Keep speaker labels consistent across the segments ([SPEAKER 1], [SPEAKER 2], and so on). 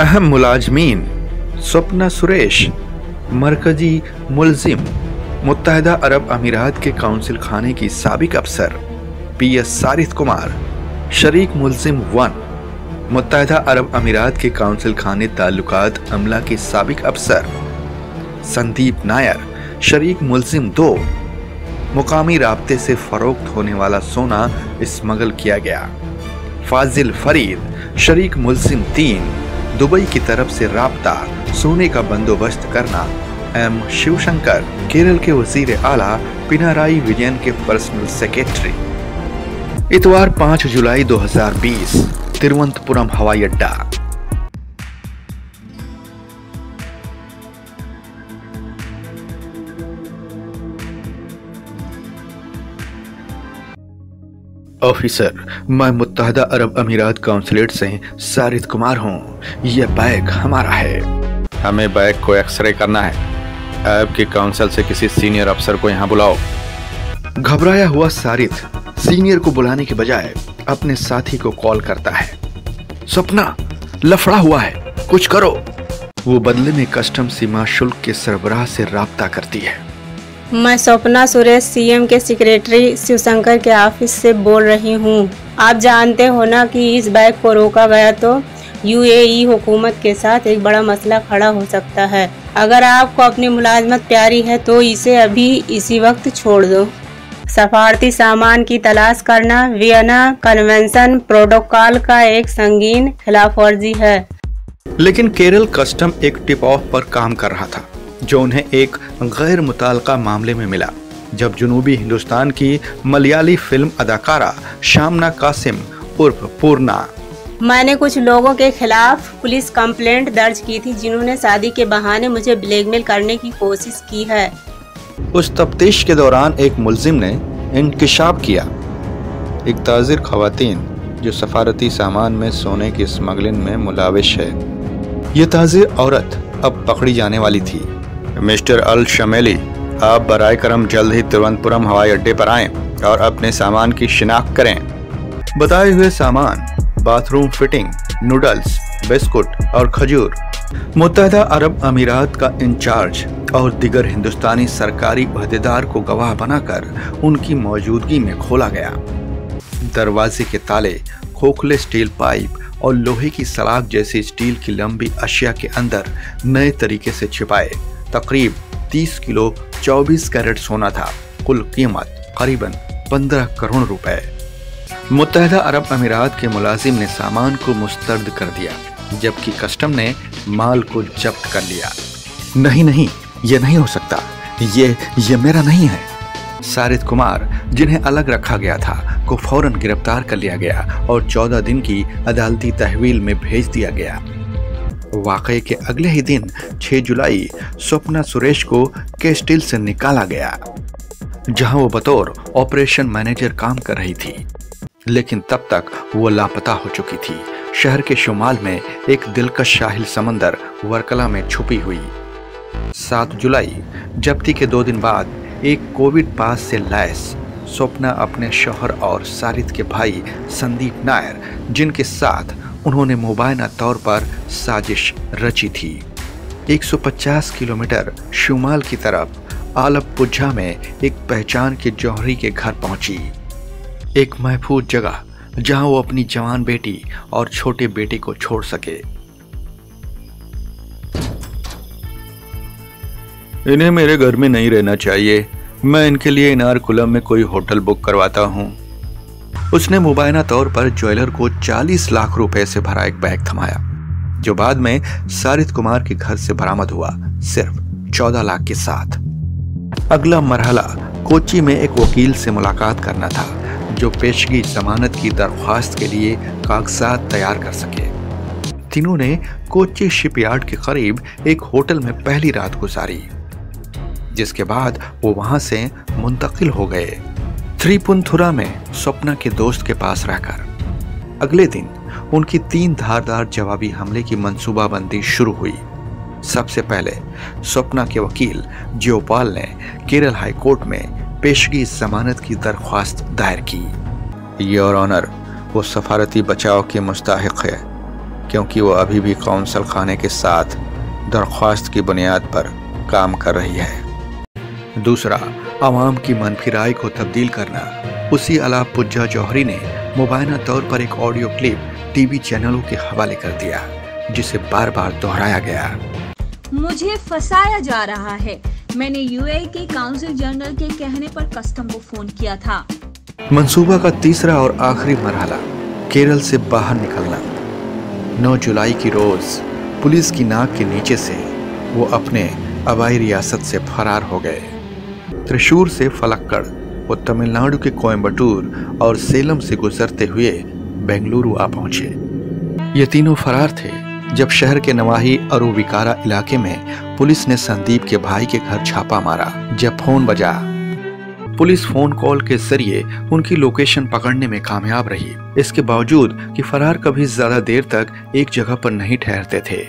[SPEAKER 1] अहम मुलाजमीन स्वप्ना सुरेश, मरकजी मुलजिम मुत्तहदा अरब अमीरात के काउंसिल खाने की साबिक अफसर PS सारिथ कुमार, शरीक मुलजिम 1, मुत्तहदा अरब अमीरात के काउंसिल खाने ताल्लुकात अमला के साबिक अफसर संदीप नायर, शरीक मुलजिम 2, मुकामी राब्ते से फरोख्त होने वाला सोना स्मगल किया गया। फाजिल फरीद, शरीक मुलजिम 3, दुबई की तरफ से राब्ता सोने का बंदोबस्त करना। M शिवशंकर, केरल के वजीर आला पिनाराई विजयन के पर्सनल सेक्रेटरी। इतवार 5 जुलाई 2020, तिरुवनंतपुरम हवाई अड्डा। ऑफिसर, मैं मुत्तहदा अरब अमीरात काउंसलेट से सारिथ कुमार हूँ। यह बैग हमारा है।
[SPEAKER 2] हमें बैग को एक्सरे करना है। आपके काउंसिल से किसी सीनियर अफसर को यहाँ बुलाओ।
[SPEAKER 1] घबराया हुआ सारिथ सीनियर को बुलाने के बजाय अपने साथी को कॉल करता है। स्वप्ना, लफड़ा हुआ है, कुछ करो। वो बदले में कस्टम सीमा शुल्क के सरबराह से राब्ता करती है।
[SPEAKER 3] मैं स्वप्ना सुरेश, CM के सेक्रेटरी शिवशंकर के ऑफिस से बोल रही हूँ। आप जानते हो ना कि इस बैग को रोका गया तो UAE हुकूमत के साथ एक बड़ा मसला खड़ा हो सकता है। अगर आपको अपनी मुलाजमत प्यारी है तो इसे अभी इसी वक्त छोड़ दो। सफारती सामान की तलाश करना वियना कन्वेंशन प्रोटोकॉल का एक संगीन खिलाफवर्जी है।
[SPEAKER 1] लेकिन केरल कस्टम एक टिप ऑफ पर काम कर रहा था जो उन्हें एक गैर मुताल्का मामले में मिला, जब जनूबी हिंदुस्तान की मलयाली फिल्म अदाकारा शामना कासिम उर्फ पूर्णा।
[SPEAKER 3] मैंने कुछ लोगों के खिलाफ पुलिस कंप्लेंट दर्ज की थी जिन्होंने शादी के बहाने मुझे ब्लैकमेल करने की कोशिश की है।
[SPEAKER 1] उस तफ्तीश के दौरान एक मुलजिम ने इंकशाफ किया।
[SPEAKER 2] एक ताजिर खवातीन जो सफारती सामान में सोने की स्मगलिंग में मुलाविश है।
[SPEAKER 1] ये ताजिर औरत अब पकड़ी जाने वाली थी।
[SPEAKER 2] मिस्टर अल शमेली, आप बराए करम जल्द ही तिरुवनंतपुरम हवाई अड्डे पर आएं और अपने सामान की शिनाख्त करें।
[SPEAKER 1] बताए हुए सामान बाथरूम फिटिंग, नूडल्स, बिस्कुट और खजूर मुत्तहदा अरब अमीरात का इंचार्ज और दिगर हिंदुस्तानी सरकारी अहदेदार को गवाह बनाकर उनकी मौजूदगी में खोला गया। दरवाजे के ताले, खोखले स्टील पाइप और लोहे की सलाख जैसी स्टील की लंबी अशिया के अंदर नए तरीके से छिपाए तकरीब 30 किलो 24 कैरेट सोना था। कुल कीमत करीबन 15 करोड़ रुपए। मुत्तहदा अरब अमीरात के मुलाजिम ने सामान को मुस्तरद कर दिया, जबकि कस्टम ने माल को जब्त कर लिया। नहीं, ये नहीं हो सकता, ये मेरा नहीं है। सारिथ कुमार, जिन्हें अलग रखा गया था, को फौरन गिरफ्तार कर लिया गया और 14 दिन की अदालती तहवील में भेज दिया गया। वाकये के अगले ही दिन 6 जुलाई स्वप्ना सुरेश को कैस्टिल से निकाला गया, जहां वो बतौर ऑपरेशन मैनेजर काम कर रही थी। लेकिन तब तक वो लापता हो चुकी थी। शहर के शुमाल में एक दिलकश साहिल समंदर वर्कला में छुपी हुई। 7 जुलाई जब्ती के 2 दिन बाद एक कोविड पास से लैस स्वप्ना अपने शौहर और सारिथ के भाई संदीप नायर, जिनके साथ उन्होंने मुबायना तौर पर साजिश रची थी, 150 किलोमीटर शुमाल की तरफ आलपुझा में एक पहचान के जौहरी के घर पहुंची। एक महफूज जगह जहां वो अपनी जवान बेटी और छोटे बेटे को छोड़ सके।
[SPEAKER 2] इन्हें मेरे घर में नहीं रहना चाहिए। मैं इनके लिए इनारकुलम में कोई होटल बुक करवाता हूँ।
[SPEAKER 1] उसने मुबायना तौर पर ज्वेलर को 40 लाख रुपए से भरा एक बैग थमाया, जो बाद में सारिथ कुमार के घर से बरामद हुआ, सिर्फ 14 लाख के साथ। अगला मरहला कोच्चि में एक वकील से मुलाकात करना था, जो पेशगी जमानत की दरख्वास्त के लिए कागजात तैयार कर सके। तीनों ने कोच्चि शिपयार्ड के करीब एक होटल में पहली रात गुजारी, जिसके बाद वो वहां से मुंतकिल हो गए त्रिपुनिथुरा में स्वप्ना के दोस्त के पास रहकर। अगले दिन उनकी 3 धारदार जवाबी हमले की मंसूबाबंदी शुरू हुई। सबसे पहले स्वप्ना के वकील जियोपाल ने केरल हाई कोर्ट में पेशगी जमानत की दरख्वास्त दायर की।
[SPEAKER 2] योर ऑनर, वो सफारती बचाव के मुस्ताहिक है। क्योंकि वो अभी भी कौंसल खाने के साथ दरख्वास्त की बुनियाद पर काम कर रही है।
[SPEAKER 1] दूसरा, आवाम की मनफी राय को तब्दील करना। उसी अलाप पुज्जा जौहरी ने मुबैना तौर पर एक ऑडियो क्लिप टीवी चैनलों के हवाले कर दिया, जिसे बार बार दोहराया गया।
[SPEAKER 4] मुझे फंसाया जा रहा है। मैंने यूएई के काउंसिल जनरल के कहने पर कस्टम को फोन किया था।
[SPEAKER 1] मंसूबा का तीसरा और आखिरी मरहला, केरल से बाहर निकलना। 9 जुलाई की रोज पुलिस की नाक के नीचे से वो अपने आबाई रियासत से फरार हो गए। त्रिशूर से फलक्कड़, वो तमिलनाडु के कोयम्बटूर और सेलम से गुजरते हुए बेंगलुरु आ पहुंचे। ये तीनों फरार थे जब शहर के नवाही अरुविकारा इलाके में पुलिस ने संदीप के भाई के घर छापा मारा। जब फोन बजा, पुलिस फोन कॉल के जरिए उनकी लोकेशन पकड़ने में कामयाब रही। इसके बावजूद कि फरार कभी ज्यादा देर तक एक जगह पर नहीं ठहरते थे।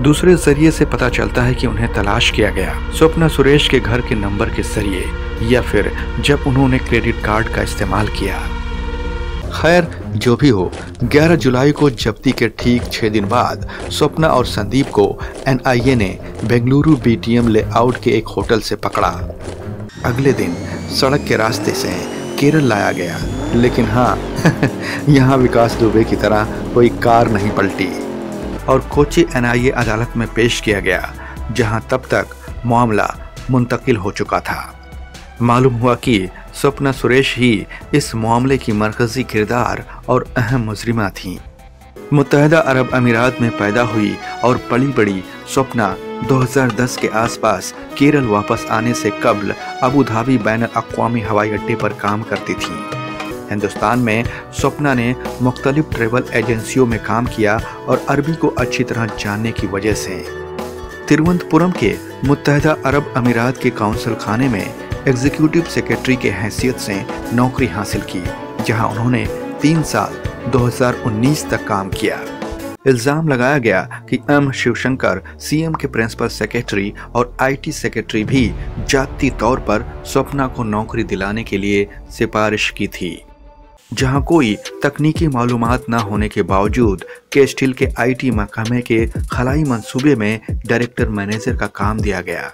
[SPEAKER 1] दूसरे जरिए से पता चलता है कि उन्हें तलाश किया गया स्वप्ना सुरेश के घर के नंबर के जरिए, या फिर जब उन्होंने क्रेडिट कार्ड का इस्तेमाल किया। खैर, जो भी हो, 11 जुलाई को जब्ती के ठीक 6 दिन बाद स्वप्ना और संदीप को एनआईए ने बेंगलुरु बीटीएम लेआउट के एक होटल से पकड़ा। अगले दिन सड़क के रास्ते से केरल लाया गया, लेकिन हाँ यहाँ विकास दुबे की तरह कोई कार नहीं पलटी और कोची एनआईए अदालत में पेश किया गया, जहां तब तक मामला मुंतकिल हो चुका था। मालूम हुआ कि स्वप्ना सुरेश ही इस मामले की मरकजी किरदार और अहम मुजरिमा थी। मुत्तहदा अरब अमीरात में पैदा हुई और पली बड़ी स्वप्ना 2010 के आसपास केरल वापस आने से कब्ल अबू धाबी बैन अक़वामी हवाई अड्डे पर काम करती थी। हिंदुस्तान में स्वप्ना ने मुख्तलिफ ट्रेवल एजेंसियों में काम किया और अरबी को अच्छी तरह जानने की वजह से तिरुवनंतपुरम के मुत्तहदा अरब अमीरात के काउंसिल खाने में एग्जीक्यूटिव सेक्रेटरी के हैसियत से नौकरी हासिल की, जहां उन्होंने 3 साल 2019 तक काम किया। इल्जाम लगाया गया कि एम शिवशंकर सीएम के प्रिंसिपल सेक्रेटरी और आईटी सेक्रेटरी भी जाती तौर पर स्वप्ना को नौकरी दिलाने के लिए सिफारिश की थी, जहां कोई तकनीकी मालूमात न होने के बावजूद केस्टिल के आईटी महकमे के खलाई मंसूबे में डायरेक्टर मैनेजर का काम दिया गया।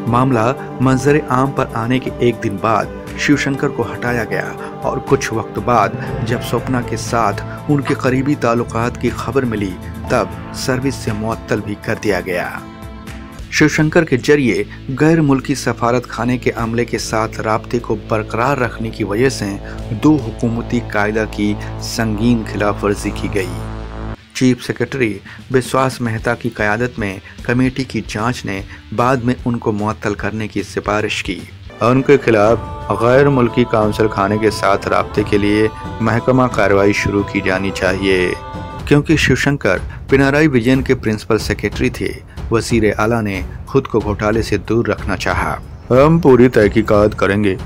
[SPEAKER 1] मामला मंजर आम पर आने के एक दिन बाद शिवशंकर को हटाया गया और कुछ वक्त बाद जब स्वप्ना के साथ उनके करीबी ताल्लुकात की खबर मिली, तब सर्विस से मुअत्तल भी कर दिया गया। शिवशंकर के जरिए गैर मुल्की सफारत खाने के अमले के साथ राब्ते को बरकरार रखने की वजह से 2 हुकूमती कायदा की संगीन खिलाफ वर्जी की गई। चीफ सेक्रेटरी विश्वास मेहता की क़यादत में कमेटी की जांच ने बाद में उनको मुअत्तल करने की सिफारिश की।
[SPEAKER 2] उनके खिलाफ गैर मुल्की काउंसिल खाने के साथ राब्ते के लिए महकमा कार्रवाई शुरू की जानी चाहिए।
[SPEAKER 1] क्योंकि शिवशंकर पिनाराई विजयन के प्रिंसिपल सेक्रेटरी थे, वजीर आला ने खुद को घोटाले से दूर रखना चाहा।
[SPEAKER 2] हम पूरी तहकीकात करेंगे।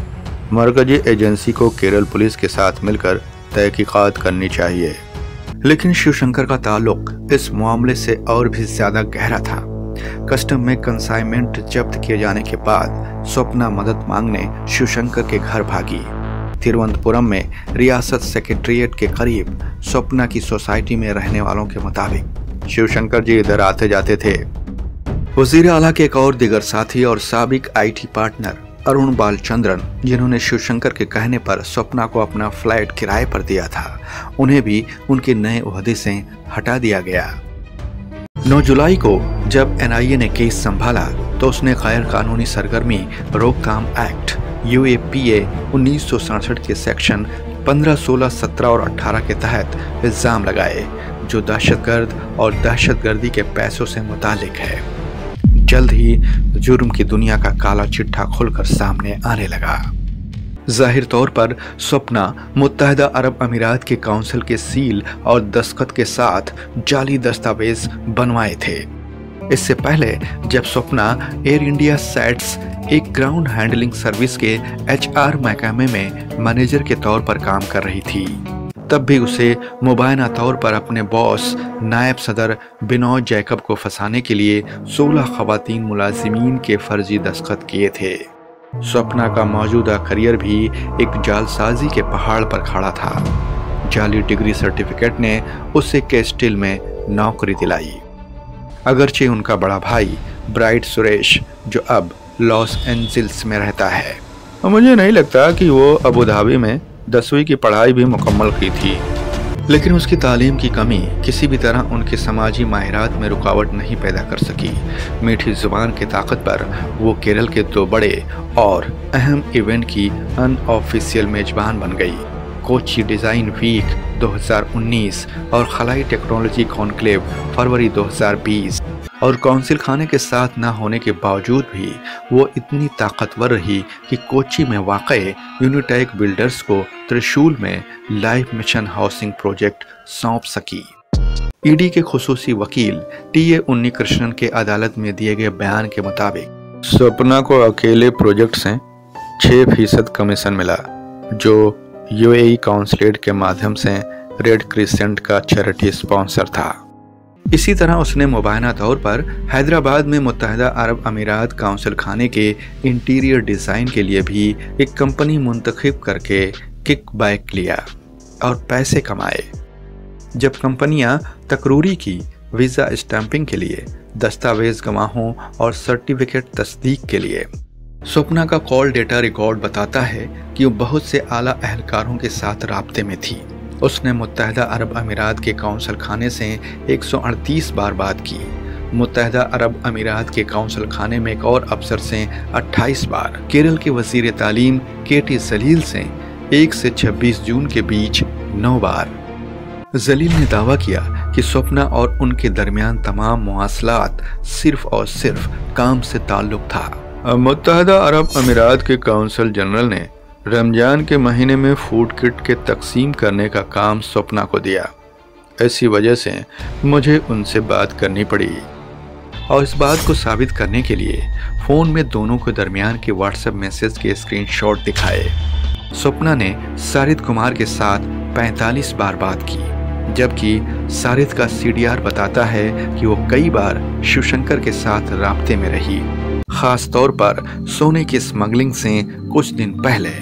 [SPEAKER 2] मरकजी एजेंसी को केरल पुलिस के साथ मिलकर तहकीकात करनी चाहिए।
[SPEAKER 1] लेकिन शिवशंकर का ताल्लुक इस मामले से और भी ज्यादा गहरा था। कस्टम में कंसाइनमेंट जब्त किए जाने के बाद स्वप्ना मदद मांगने शिवशंकर के घर भागी। तिरुवनंतपुरम में रियासत सेक्रेटेरिएट के करीब स्वप्ना की सोसाइटी में रहने वालों के मुताबिक
[SPEAKER 2] शिवशंकर जी इधर आते जाते थे।
[SPEAKER 1] वजीर आला के एक और दिगर साथी और साबिक आईटी पार्टनर अरुण बालचंद्रन, जिन्होंने शिवशंकर के कहने पर स्वप्ना को अपना फ्लैट किराए पर दिया था, उन्हें भी उनके नए ओहदे से हटा दिया गया। 9 जुलाई को जब एनआईए ने केस संभाला तो उसने गैर कानूनी सरगर्मी रोकथाम एक्ट UAPA 1967 के सेक्शन 15, 16, 17 और 18 के तहत इल्जाम लगाए, जो दहशतगर्द और दहशतगर्दी के पैसों से मुतालिक है। जल्द ही जुर्म की दुनिया का काला चिट्ठा खुलकर सामने आने लगा। जाहिर तौर पर स्वप्ना मुत्तहदा अरब अमीरात के काउंसिल के सील और दस्तखत के साथ जाली दस्तावेज बनवाए थे। इससे पहले जब स्वप्ना एयर इंडिया सैट्स एक ग्राउंड हैंडलिंग सर्विस के HR महकमे में मैनेजर के तौर पर काम कर रही थी, तब भी उसे मुबायना तौर पर अपने बॉस नायब सदर बिनोय जैकब को फंसाने के लिए 16 खवातीन मुलाजिमीन के फर्जी दस्तखत किए थे। स्वप्ना का मौजूदा करियर भी एक जालसाजी के पहाड़ पर खड़ा था। जाली डिग्री सर्टिफिकेट ने उसे कैस्टिल में नौकरी दिलाई। अगरचे उनका बड़ा भाई ब्राइट सुरेश, जो अब लॉस एंजिल्स में रहता है, मुझे नहीं लगता कि वो अबू धाबी में 10वीं की पढ़ाई भी मुकम्मल की थी, लेकिन उसकी तालीम की कमी किसी भी तरह उनके समाजी माहिरात में रुकावट नहीं पैदा कर सकी। मीठी जुबान की ताकत पर वो केरल के 2 बड़े और अहम इवेंट की अनऑफिशियल मेजबान बन गई। कोची डिज़ाइन वीक 2019 और खलाई टेक्नोलॉजी कॉन्क्लेव फरवरी 2020 और काउंसिल खाने के साथ न होने के बावजूद भी वो इतनी ताकतवर रही कि कोची में वाक़े यूनिटेक बिल्डर्स को त्रिशूल में लाइफ मिशन हाउसिंग प्रोजेक्ट सौंप सकी। ईडी के खुसूसी वकील टीए उन्नीकृष्णन के अदालत में दिए गए बयान के मुताबिक
[SPEAKER 2] स्वप्ना को अकेले प्रोजेक्ट से 6% कमीशन मिला, जो यूएई काउंसिलेट के माध्यम से रेड क्रिसेंट का चैरिटी स्पॉन्सर था।
[SPEAKER 1] इसी तरह उसने मुबायना तौर पर हैदराबाद में मुत्तहिदा अरब अमीरात काउंसिल खाने के इंटीरियर डिज़ाइन के लिए भी एक कंपनी मुंतखब करके किकबैक लिया और पैसे कमाए। जब कंपनियां तकरूरी की वीज़ा स्टैंपिंग के लिए, दस्तावेज गवाहों और सर्टिफिकेट तस्दीक के लिए, स्वप्ना का कॉल डेटा रिकॉर्ड बताता है कि वो बहुत से आला अहलकारों के साथ राब्ते में थी। उसने मुत्तहिदा अरब अमीरात के काउंसिल खाने से 138 बार बात की, मुत्तहिदा अरब अमीरात के काउंसिल खाने में एक और अफसर से 28 बार, केरल के वज़ीर तालीम केटी जलील से 1 से 26 जून के बीच 9 बार। जलील ने दावा किया कि स्वप्ना और उनके दरमियान तमाम मुआसलात सिर्फ और सिर्फ काम से ताल्लुक था।
[SPEAKER 2] मुत्तहिदा अरब अमीरात के काउंसिल जनरल ने रमजान के महीने में फूड किट के तकसीम करने का काम स्वप्ना को दिया। ऐसी वजह से मुझे उनसे बात करनी पड़ी
[SPEAKER 1] और इस बात को साबित करने के लिए फ़ोन में दोनों के दरमियान के व्हाट्सएप मैसेज के स्क्रीनशॉट दिखाए। स्वप्ना ने सारिद कुमार के साथ 45 बार बात की, जबकि सारिद का सीडीआर बताता है कि वो कई बार शिवशंकर के साथ राब्ते में रही। खास तौर पर सोने की स्मगलिंग से कुछ दिन पहले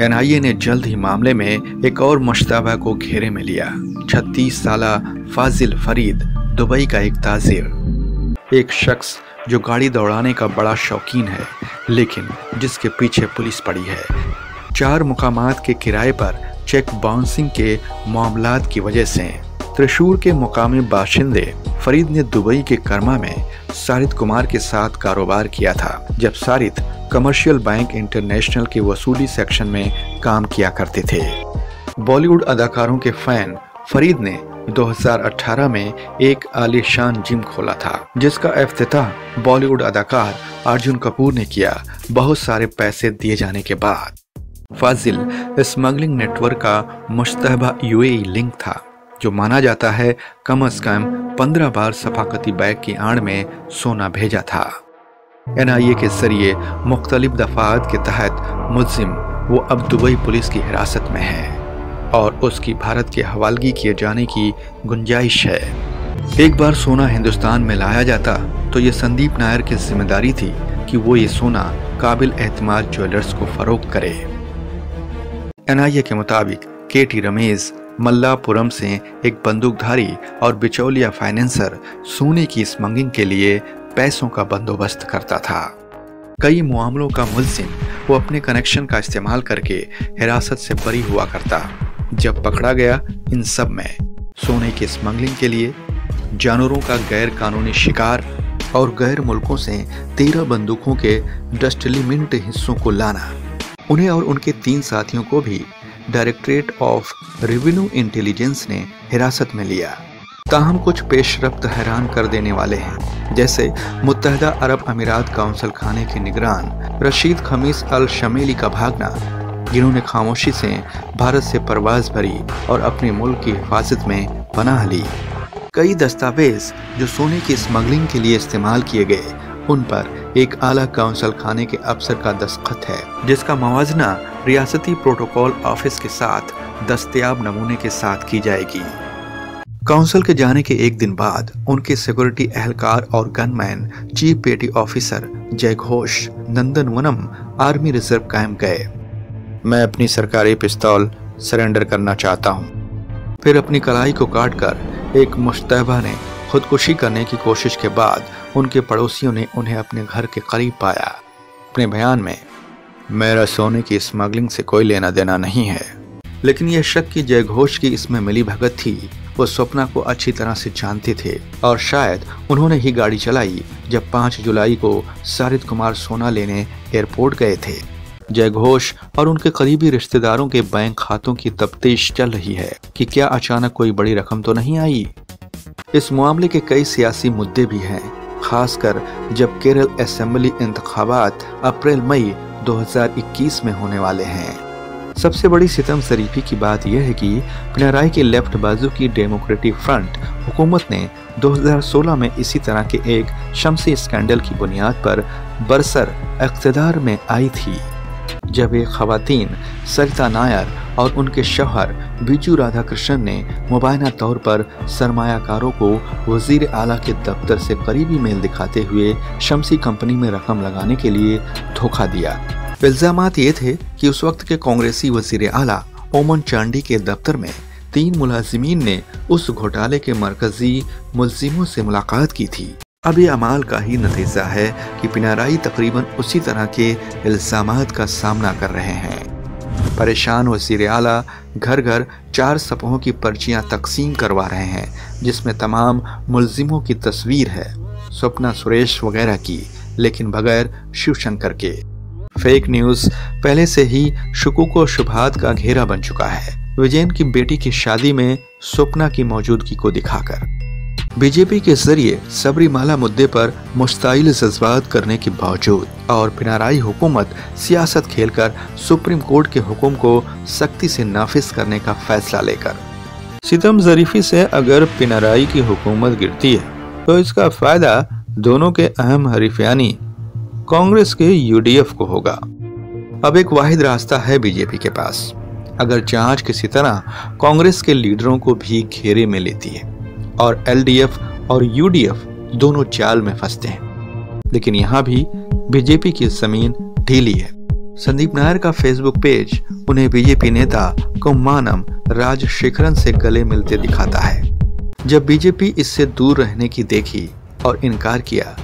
[SPEAKER 1] एनआईए ने जल्द ही मामले में एक और मुश्तबा को घेरे में लिया। 36 साला फाजिल फरीद, दुबई का एक ताजिर, एक शख्स जो गाड़ी दौड़ाने का बड़ा शौकीन है, लेकिन जिसके पीछे पुलिस पड़ी है। 4 मुकामात के किराए पर चेक बाउंसिंग के मामलात की वजह से त्रिशूर के मुकामी बाशिंदे फरीद ने दुबई के कर्मा में सारिद कुमार के साथ कारोबार किया था, जब सारिद कमर्शियल बैंक इंटरनेशनल के वसूली सेक्शन में काम किया करते थे। बॉलीवुड अदाकारों के फैन फरीद ने 2018 में एक आलीशान जिम खोला था, जिसका इफ्तिताह बॉलीवुड अदाकार अर्जुन कपूर ने किया, बहुत सारे पैसे दिए जाने के बाद। फाजिल स्मगलिंग नेटवर्क का मुश्तबा यूएई लिंक था, जो माना जाता है कम से कम 15 बार सफाकती बैग की आड़ में सोना भेजा था। एनआईए के जरिए मुख्तलिफ दफात के तहत मुल्जिम वो अब दुबई पुलिस की हिरासत में है और उसकी भारत के हवालगी किए जाने की गुंजाइश है। एक बार सोना हिंदुस्तान में लाया जाता तो ये संदीप नायर की जिम्मेदारी थी कि वो ये सोना काबिल एतमाद ज्वेलर्स को फरोख्त करे। एनआईए के मुताबिक केटी रमेश मल्लापुरम से एक बंदूकधारी और बिचौलिया फाइनेंसर सोने की स्मगलिंग के लिए पैसों का बंदोबस्त करता था। कई मामलों का मुल्जिम वो अपने कनेक्शन का इस्तेमाल करके हिरासत से बरी हुआ करता। जब पकड़ा गया, इन सब में सोने की स्मगलिंग के लिए, जानवरों का गैर कानूनी शिकार और गैर मुल्कों से 13 बंदूकों के डस्टलीमेंट हिस्सों को लाना, उन्हें और उनके 3 साथियों को भी डायरेक्टरेट ऑफ रेवेन्यू इंटेलिजेंस ने हिरासत में लिया। ताहम कुछ पेशरफ्त हैरान कर देने वाले हैं, जैसे मुत्तहिदा अरब अमीरात काउंसिल खाने के निगरान रशीद खमीस अल शमेली का भागना, जिन्होंने खामोशी से भारत से परवाज भरी और अपने मुल्क की हिफाजत में पनाह ली। कई दस्तावेज जो सोने की स्मगलिंग के लिए इस्तेमाल किए गए, उन पर एक आला काउंसिल खाने के अफसर का दस्तखत है, जिसका मवाजना रियासती प्रोटोकॉल ऑफिस के साथ दस्तयाब नमूने के साथ की जाएगी। काउंसिल के जाने के एक दिन बाद उनके सिक्योरिटी एहलकार और गनमैन चीफ पेटी ऑफिसर जय घोष नंदनवनम आर्मी रिजर्व कैंप गए।
[SPEAKER 2] मैं अपनी सरकारी पिस्तौल सरेंडर करना चाहता हूँ।
[SPEAKER 1] फिर अपनी कलाई को काटकर एक मुश्तबा ने खुदकुशी करने की कोशिश के बाद उनके पड़ोसियों ने उन्हें अपने घर के करीब पाया। अपने बयान में, मेरा सोने की स्मगलिंग से कोई लेना देना नहीं है, लेकिन यह शक कि जयघोष की इसमें मिली भगत थी, वो स्वप्ना को अच्छी तरह से जानते थे और शायद उन्होंने ही गाड़ी चलाई जब 5 जुलाई को सारिद कुमार सोना लेने एयरपोर्ट गए थे। जयघोष और उनके करीबी रिश्तेदारों के बैंक खातों की तफ्तीश चल रही है कि क्या अचानक कोई बड़ी रकम तो नहीं आई। इस मामले के कई सियासी मुद्दे भी हैं, खासकर जब केरल असेंबली इंतखाबात अप्रैल-मई 2021 में होने वाले हैं। सबसे बड़ी सितम शरीफी की बात यह है कि पिनाराई के लेफ्ट बाजू की डेमोक्रेटिक फ्रंट हुकूमत ने 2016 में इसी तरह के एक शमसी स्कैंडल की बुनियाद पर बरसर इक़्तिदार में आई थी, जब एक खवातीन सरिता नायर और उनके शौहर बिजू राधाकृष्णन ने मुबायना तौर पर सरमायाकारों को वजीर आला के दफ्तर से करीबी मेल दिखाते हुए शमसी कंपनी में रकम लगाने के लिए धोखा दिया। इल्जामात ये थे कि उस वक्त के कांग्रेसी वजीर आला ओमन चांडी के दफ्तर में 3 मुलाजिमीन ने उस घोटाले के मरकजी मुलजिमों से मुलाकात की थी। अब ये अमाल का ही नतीजा है कि पिनाराई तकरीबन उसी तरह के इल्जामात का सामना कर रहे हैं। परेशान वजीर आला घर घर 4 सफ़ों की पर्चियां तकसीम करवा रहे हैं, जिसमें तमाम मुलजिमों की तस्वीर है, स्वप्ना सुरेश वगैरह की, लेकिन बगैर शिवशंकर के। फेक न्यूज़ पहले से ही शुकूक व शुबहात का घेरा बन चुका है, विजयन की बेटी की शादी में स्वप्ना की मौजूदगी को दिखाकर। बीजेपी के जरिए सबरीमाला मुद्दे पर मुश्ताइल जज्बात करने के बावजूद और पिनाराई हुकूमत सियासत खेलकर सुप्रीम कोर्ट के हुक्म को सख्ती से नाफिज करने का फैसला लेकर सितम ज़रीफी से अगर पिनाराई की हुकूमत गिरती है तो इसका फायदा दोनों के अहम हरीफ यानी कांग्रेस के यूडीएफ को होगा। अब एक वाहिद रास्ता है बीजेपी के पास, अगर जांच किसी तरह कांग्रेस के लीडरों को भी घेरे में लेती है और एलडीएफ और यूडीएफ दोनों जाल में फंसते हैं। लेकिन यहाँ भी बीजेपी की जमीन ढीली है। संदीप नायर का फेसबुक पेज उन्हें बीजेपी नेता कुम्मानम राजशेखरन से गले मिलते दिखाता है। जब बीजेपी इससे दूर रहने की देखी और इनकार किया,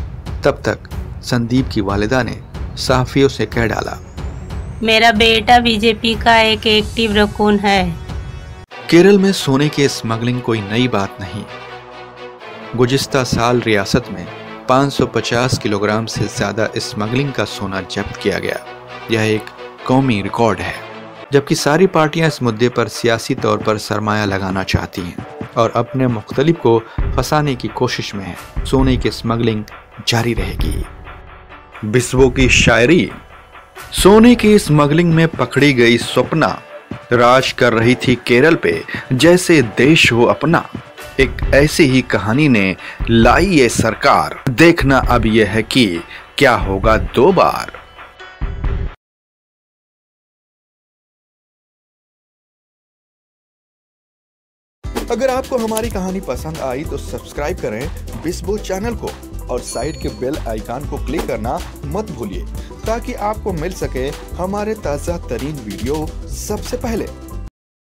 [SPEAKER 1] तब तक संदीप की वालिदा ने सहाफियों से कह डाला,
[SPEAKER 3] मेरा बेटा बीजेपी का एक एक्टिव रकून है।
[SPEAKER 1] केरल में सोने की स्मगलिंग कोई नई बात नहीं। गुज़िश्ता साल रियासत में 550 किलोग्राम से ज्यादा स्मगलिंग का सोना जब्त किया गया। यह एक कौमी रिकॉर्ड है, जबकि सारी पार्टियां इस मुद्दे पर सियासी तौर पर सरमाया लगाना चाहती हैं और अपने मुख्तलिफ को फंसाने की कोशिश में है। सोने की स्मगलिंग जारी रहेगी। बिस्वो की शायरी। सोने की स्मगलिंग में पकड़ी गई स्वप्ना राज कर रही थी केरल पे जैसे देश हो अपना। एक ऐसी ही कहानी ने लाई ये सरकार, देखना अब यह है कि क्या होगा 2 बार।
[SPEAKER 2] अगर आपको हमारी कहानी पसंद आई तो सब्सक्राइब करें बिस्बो चैनल को और साइड के बेल आइकन को क्लिक करना मत भूलिए, ताकि आपको मिल सके हमारे ताज़ा तरीन वीडियो सबसे पहले।